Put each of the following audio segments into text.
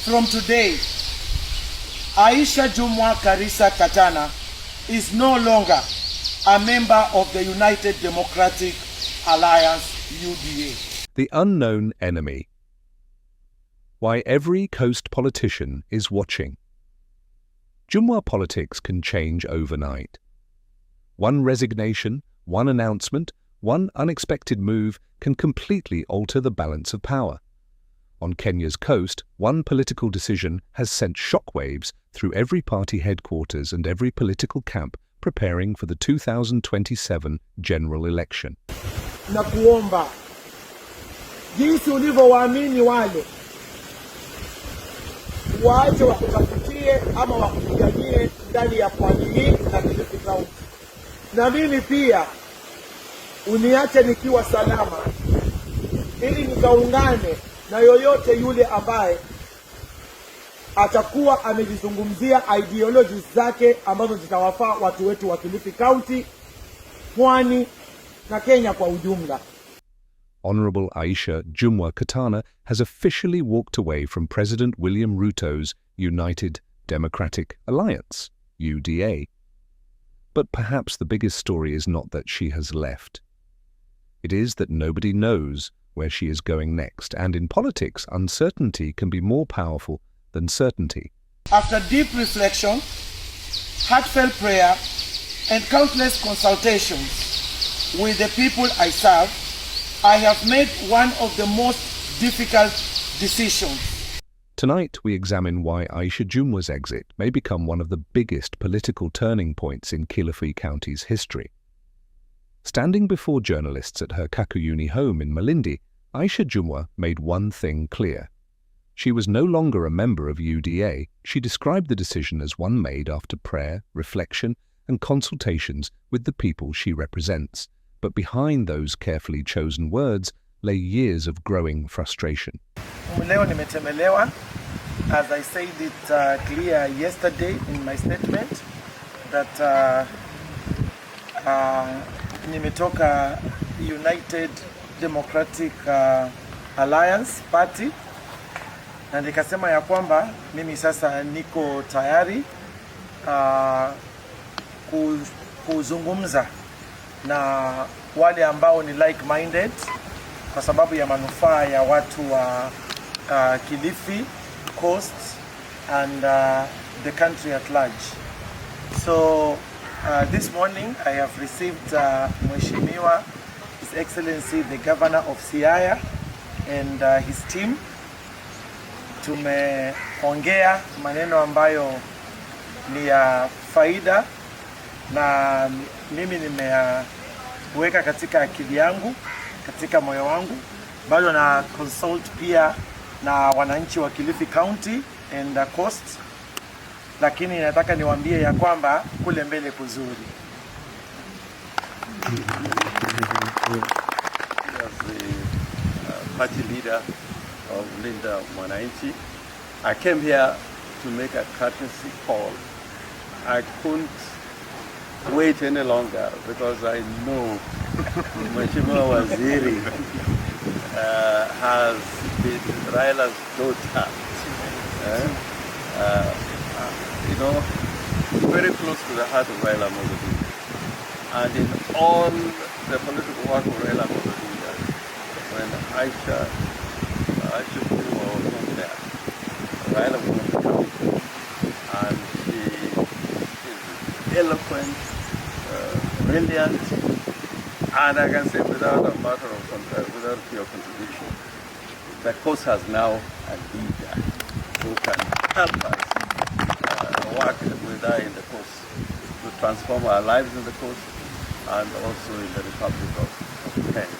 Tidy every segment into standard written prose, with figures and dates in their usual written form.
From today, Aisha Jumwa Katana is no longer a member of the United Democratic Alliance, UDA. The unknown enemy. Why every coast politician is watching. Jumwa politics can change overnight. One resignation, one announcement, one unexpected move can completely alter the balance of power. On Kenya's coast, one political decision has sent shockwaves through every party headquarters and every political camp preparing for the 2027 general election. Na kuomba jinsi ulivyowaamini wale waache wakutafutie ama wakupiganie ndani ya pwani hii na Kilifi County. Na mimi pia uniache nikiwa salama ili nikaungane na yoyote yule ambaye atakuwa amejizungumzia ideologies zake ambazo zitawafaa watu wetu wa Kilifi County, pwani na Kenya kwa ujumla. Honourable Aisha Jumwa Katana has officially walked away from President William Ruto's United Democratic Alliance, UDA. But perhaps the biggest story is not that she has left. It is that nobody knows where she is going next, and in politics, uncertainty can be more powerful than certainty. After deep reflection, heartfelt prayer, and countless consultations with the people I serve, I have made one of the most difficult decisions. Tonight, we examine why Aisha Jumwa's exit may become one of the biggest political turning points in Kilifi County's history. Standing before journalists at her Kakuyuni home in Malindi, Aisha Jumwa made one thing clear. She was no longer a member of UDA. She described the decision as one made after prayer, reflection, and consultations with the people she represents. But behind those carefully chosen words lay years of growing frustration. Leo nimetembelewa, as I said it clear yesterday in my statement, that nimetoka United Democratic Alliance Party, na nikasema ya kwamba mimi sasa niko tayari kuzungumza na wale ambao ni like-minded kwa sababu ya manufaa ya watu wa Kilifi Coast and the country at large. So this morning I have received Mheshimiwa, His Excellency the Governor of Siaya and his team. Tumeongea maneno ambayo ni ya faida na mimi nimeweka katika akili yangu, katika moyo wangu. Bado na consult pia na wananchi wa Kilifi County and the Coast, lakini nataka niwaambie ya kwamba kule mbele kuzuri. As the party leader of Linda Mwananchi, I came here to make a courtesy call. I couldn't wait any longer because I know Mheshimiwa Waziri has been Raila's daughter. You know, very close to the heart of Raila Odinga. And in all the political work of Raila Odinga, when Aisha Jumwa was not there, Raila was not coming. And she is eloquent, brilliant, and I can say without a matter of without your contribution, the coast has now a leader who can help us work with her in the coast to transform our lives in the coast and also in the Republic of Kenya.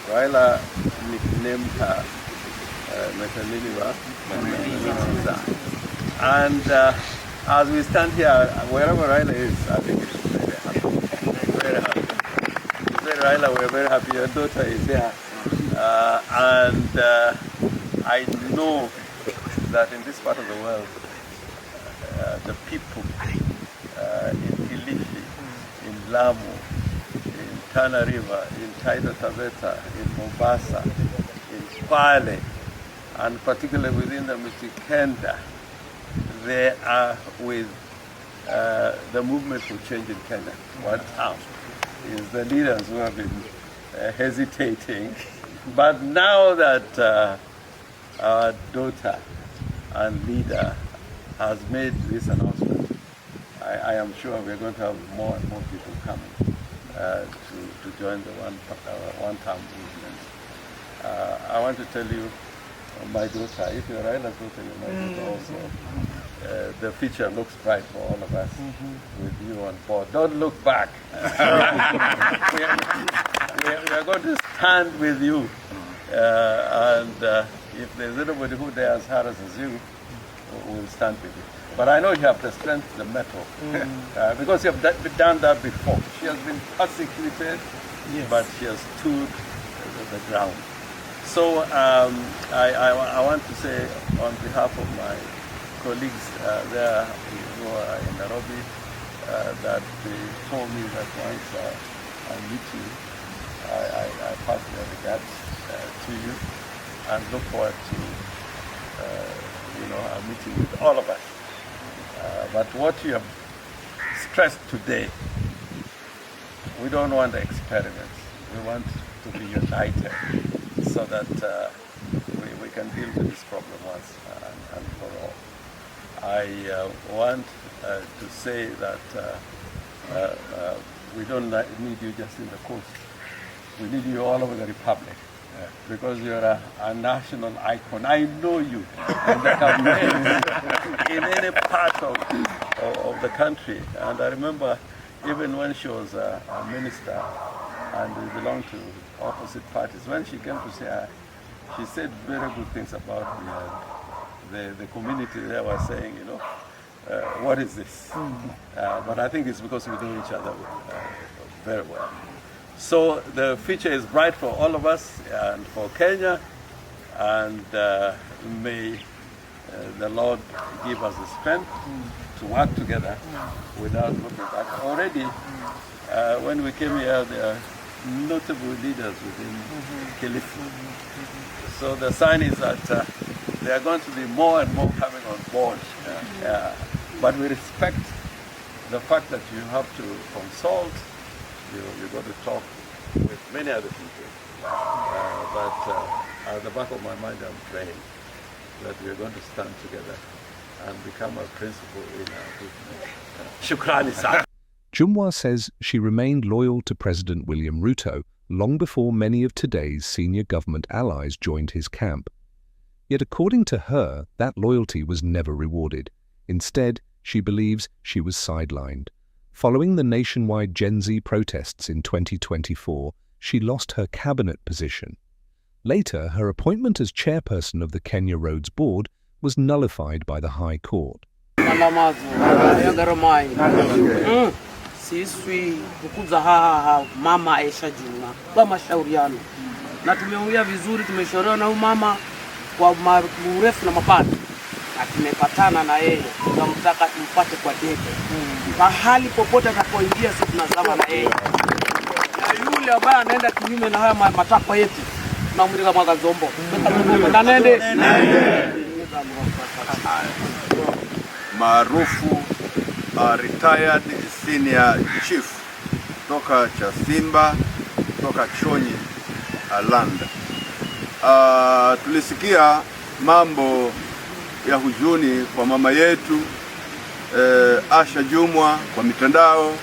Raila nicknamed her Metaliliwa, and as we stand here, wherever Raila is, I think it's very happy. Very happy. Raila, we're very happy your daughter is here. And I know that in this part of the world, the people in Kilifi, in Lamu, in Tana River, in Taita Taveta, in Mombasa, in Kwale, and particularly within the Mijikenda, they are with the movement for change in Kenya. One town is the leaders who have been hesitating. But now that our daughter and leader has made this announcement, I am sure we're going to have more and more people coming to join the one-term movement. I want to tell you, my daughter, if you're Raila's daughter, you're my daughter also. The future looks bright for all of us with you on board. Don't look back. we are going to stand with you. And if there's anybody who dares harass you, we'll stand with you. But I know you have the strength, the mettle, because you have done that before. She has been persecuted, yes, but she has stood the ground. So I want to say on behalf of my colleagues there who are in Nairobi that they told me that once I meet you, I pass their regards to you and look forward to a meeting with all of us. But what you have stressed today, we don't want experiments. We want to be united so that we can deal with this problem once and for all. I want to say that we don't need you just in the coast. We need you all over the Republic. Because you're a national icon. I know you in the campaign in any part of the country. And I remember even when she was a minister and we belonged to opposite parties, when she came to say, she said very good things about the community there was saying, what is this? But I think it's because we know each other very well. So the future is bright for all of us and for Kenya, and may the Lord give us the strength to work together without looking back. Already, when we came here, there are notable leaders within Kilifi. So the sign is that there are going to be more and more coming on board. But we respect the fact that you have to consult. You're going to talk with many other people. But at the back of my mind, I'm praying that we're going to stand together and become a principal in our movement. Shukrani sana. Jumwa says she remained loyal to President William Ruto long before many of today's senior government allies joined his camp. Yet according to her, that loyalty was never rewarded. Instead, she believes she was sidelined. Following the nationwide Gen Z protests in 2024, she lost her cabinet position. Later, her appointment as chairperson of the Kenya Roads Board was nullified by the High Court. Sisi kukuza haha mama Aisha Jumwa kwa mashauriano na tumeongea vizuri, tumeshauriana na huyu mama kwa urefu na mapana na tumepatana na yeye, tunamtaka tumpate kwa debe mahali popote atakapoingia, sisi tunazama na yeye, na yule ambaye anaenda kinyume na haya matakwa yetu tunamweka mwaka zombo na nende maarufu retired senior chief toka Chasimba, toka Chonyi Land. Tulisikia mambo ya huzuni kwa mama yetu Aisha Jumwa kwa mitandao,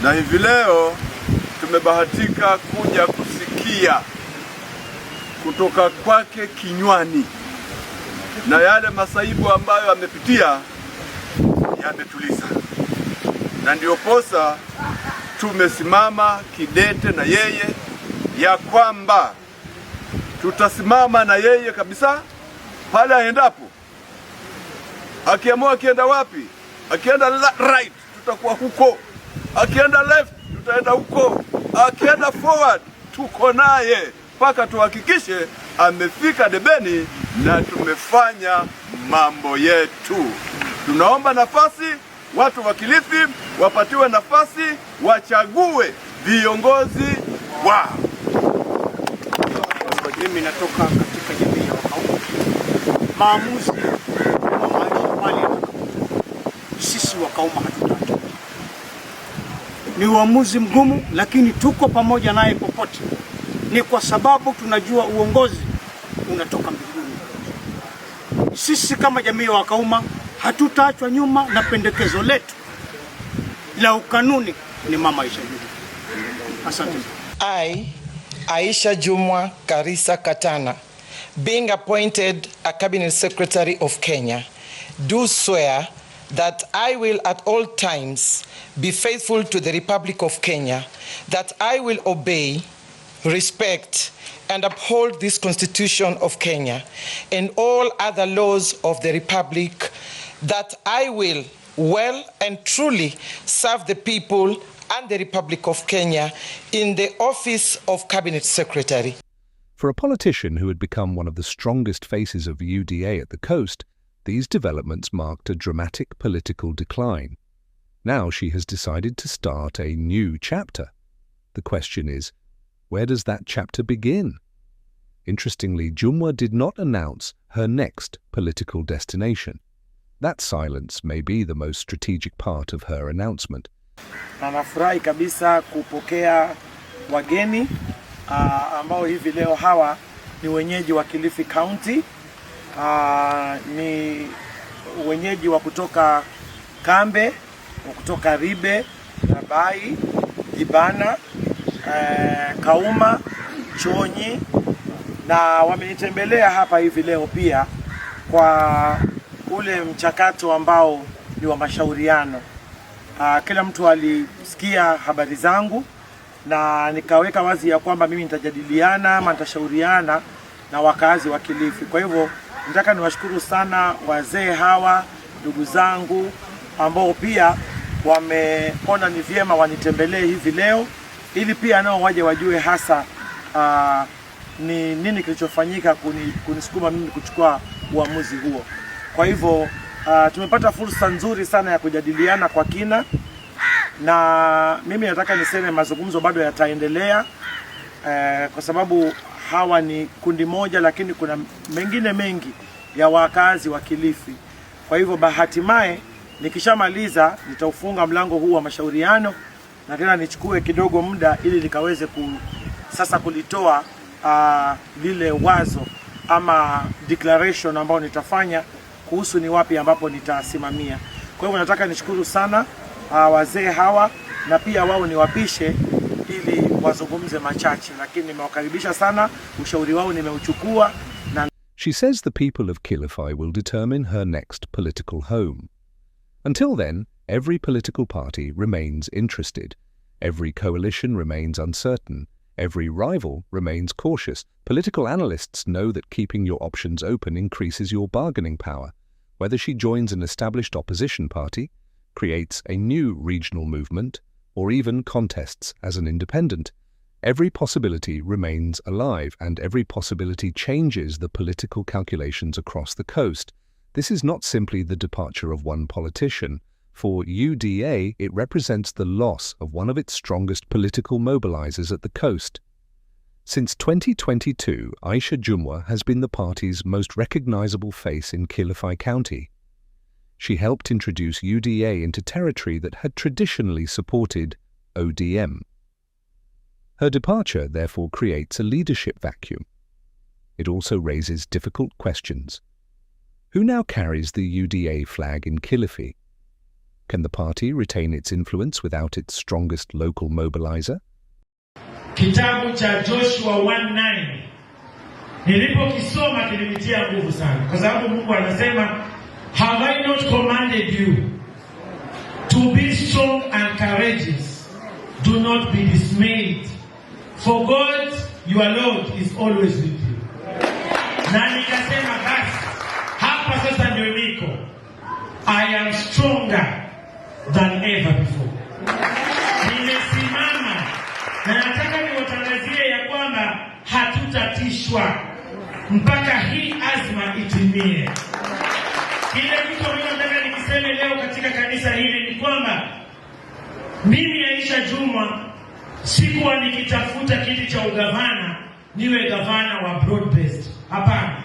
na hivi leo tumebahatika kuja kusikia kutoka kwake kinywani, na yale masaibu ambayo amepitia yametuliza, na ndio posa tumesimama kidete na yeye ya kwamba tutasimama na yeye kabisa pale aendapo. Akiamua akienda wapi, akienda right tutakuwa huko, akienda left tutaenda huko, akienda forward tuko naye mpaka tuhakikishe amefika debeni na tumefanya mambo yetu. Tunaomba nafasi, watu wa Kilifi wapatiwe nafasi, wachague viongozi wao. Mimi natoka katika jamii ya Wakaumu. maamuzi wa maisha mali sisi wakauma hatutaki. Ni uamuzi mgumu, lakini tuko pamoja naye popote. Ni kwa sababu tunajua uongozi unatoka mbinguni. Sisi kama jamii wa Kauma hatutaachwa nyuma, na pendekezo letu la ukanuni ni Mama Aisha Jumwa. Asante. I, Aisha Jumwa Katana, being appointed a Cabinet Secretary of Kenya, do swear that I will at all times be faithful to the Republic of Kenya, that I will obey, respect, and uphold this Constitution of Kenya and all other laws of the Republic, that I will well and truly serve the people and the Republic of Kenya in the office of Cabinet Secretary. For a politician who had become one of the strongest faces of UDA at the coast, these developments marked a dramatic political decline. Now she has decided to start a new chapter. The question is, where does that chapter begin? Interestingly, Jumwa did not announce her next political destination. That silence may be the most strategic part of her announcement. Nafurahi kabisa kupokea wageni ambao hivi leo hawa ni wenyeji wa Kilifi County. Ni wenyeji wa kutoka Kambe, wa kutoka Ribe, Rabai, Gibana, Kauma, Chonyi, na wamenitembelea hapa hivi leo pia kwa ule mchakato ambao ni wa mashauriano. Kila mtu alisikia habari zangu na nikaweka wazi ya kwamba mimi nitajadiliana ama nitashauriana na wakazi wa Kilifi. Kwa hivyo nataka niwashukuru sana wazee hawa, ndugu zangu ambao pia wameona ni vyema wanitembelee hivi leo, ili pia nao waje wajue hasa ni nini kilichofanyika kunisukuma mimi kuchukua uamuzi huo. Kwa hivyo tumepata fursa nzuri sana ya kujadiliana kwa kina, na mimi nataka niseme mazungumzo bado yataendelea kwa sababu hawa ni kundi moja, lakini kuna mengine mengi ya wakazi wa Kilifi. Kwa hivyo hatimaye nikishamaliza nitaufunga mlango huu wa mashauriano na tena nichukue kidogo muda ili nikaweze sasa kulitoa lile wazo ama declaration ambao nitafanya kuhusu ni wapi ambapo nitasimamia. Kwa hivyo nataka nishukuru sana wazee hawa, na pia wao niwapishe ili wazungumze machache, lakini nimewakaribisha sana, ushauri wao nimeuchukua. She says the people of Kilifi will determine her next political home. Until then, every political party remains interested. Every coalition remains uncertain. Every rival remains cautious. Political analysts know that keeping your options open increases your bargaining power. Whether she joins an established opposition party, creates a new regional movement, or even contests as an independent, every possibility remains alive, and every possibility changes the political calculations across the coast. This is not simply the departure of one politician. For UDA, it represents the loss of one of its strongest political mobilizers at the coast. Since 2022, Aisha Jumwa has been the party's most recognizable face in Kilifi County. She helped introduce UDA into territory that had traditionally supported ODM. Her departure therefore creates a leadership vacuum. It also raises difficult questions. Who now carries the UDA flag in Kilifi? Can the party retain its influence without its strongest local mobilizer? Kitabu cha Joshua 1:9 nilipokisoma kilinitia nguvu sana, kwa sababu Mungu anasema, have I not commanded you to be strong and courageous? Do not be dismayed, for God your Lord is always with you. Na nikasema basi hapa sasa ndio niko, I am stronger than ever before. Nimesimama na nataka niwatangazie ya kwamba hatutatishwa mpaka hii azma itimie. Kile kitu mimi nataka nikiseme leo katika kanisa hili ni kwamba mimi Aisha Jumwa sikuwa nikitafuta kiti cha ugavana niwe gavana wa broad based. Hapana.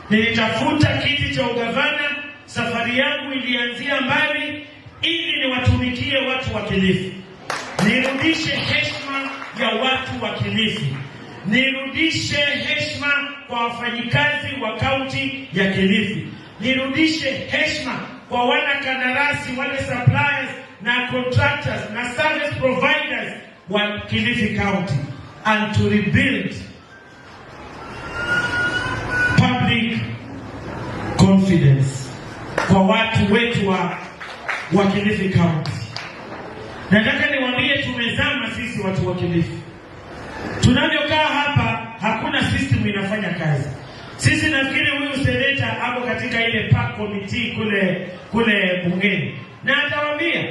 Nilitafuta kiti cha ugavana. Safari yangu ilianzia mbali ili niwatumikie watu wa Kilifi. Nirudishe heshima ya watu wa Kilifi. Nirudishe heshima kwa wafanyikazi wa kaunti ya Kilifi. Nirudishe heshima kwa wanakandarasi, wale suppliers na contractors na service providers wa Kilifi County, and to rebuild public confidence kwa watu wetu wa Kilifi County. Nataka niwaambie tumezama sisi watu wa Kilifi. Tunavyokaa hapa hakuna system inafanya kazi. Sisi nafikiri huyu seneta hapo katika ile park committee kule bungeni. Na atawaambia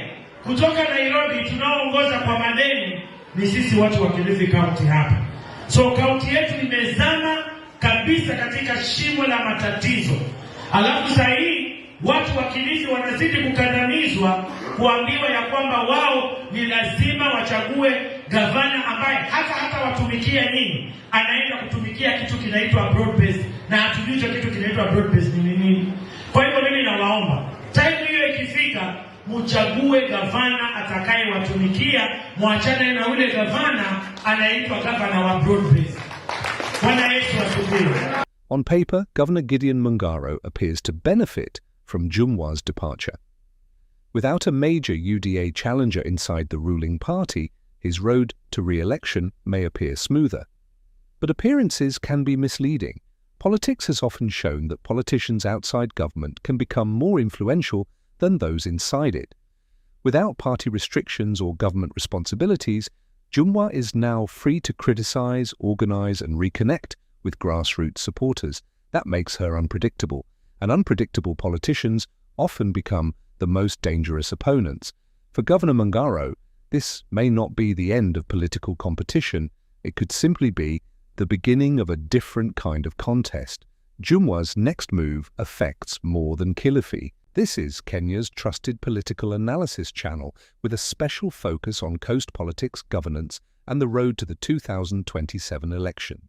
kutoka Nairobi tunaoongoza kwa madeni ni sisi watu wa Kilifi County hapa. So county yetu imezama kabisa katika shimo la matatizo. Alafu saa hii watu wa Kilifi wanazidi kukandamizwa, kuambiwa ya kwamba wao ni lazima wachague gavana ambaye hata watumikia nini, anaenda kutumikia kitu kinaitwa broad base, na hatujui kitu kinaitwa broad base ni nini. Kwa hivyo mimi nawaomba, time hiyo ikifika, mchague gavana atakaye watumikia, muachane na ule gavana anaitwa gavana wa broad base. Bwana Yesu asifiwe. On paper, Governor Gideon Mungaro appears to benefit from Jumwa's departure. Without a major UDA challenger inside the ruling party, his road to re-election may appear smoother. But appearances can be misleading. Politics has often shown that politicians outside government can become more influential than those inside it. Without party restrictions or government responsibilities, Jumwa is now free to criticize, organize, and reconnect with grassroots supporters. That makes her unpredictable, and unpredictable politicians often become the most dangerous opponents. For Governor Mungaro, this may not be the end of political competition. It could simply be the beginning of a different kind of contest. Jumwa's next move affects more than Kilifi. This is Kenya's trusted political analysis channel with a special focus on coast politics, governance, and the road to the 2027 election.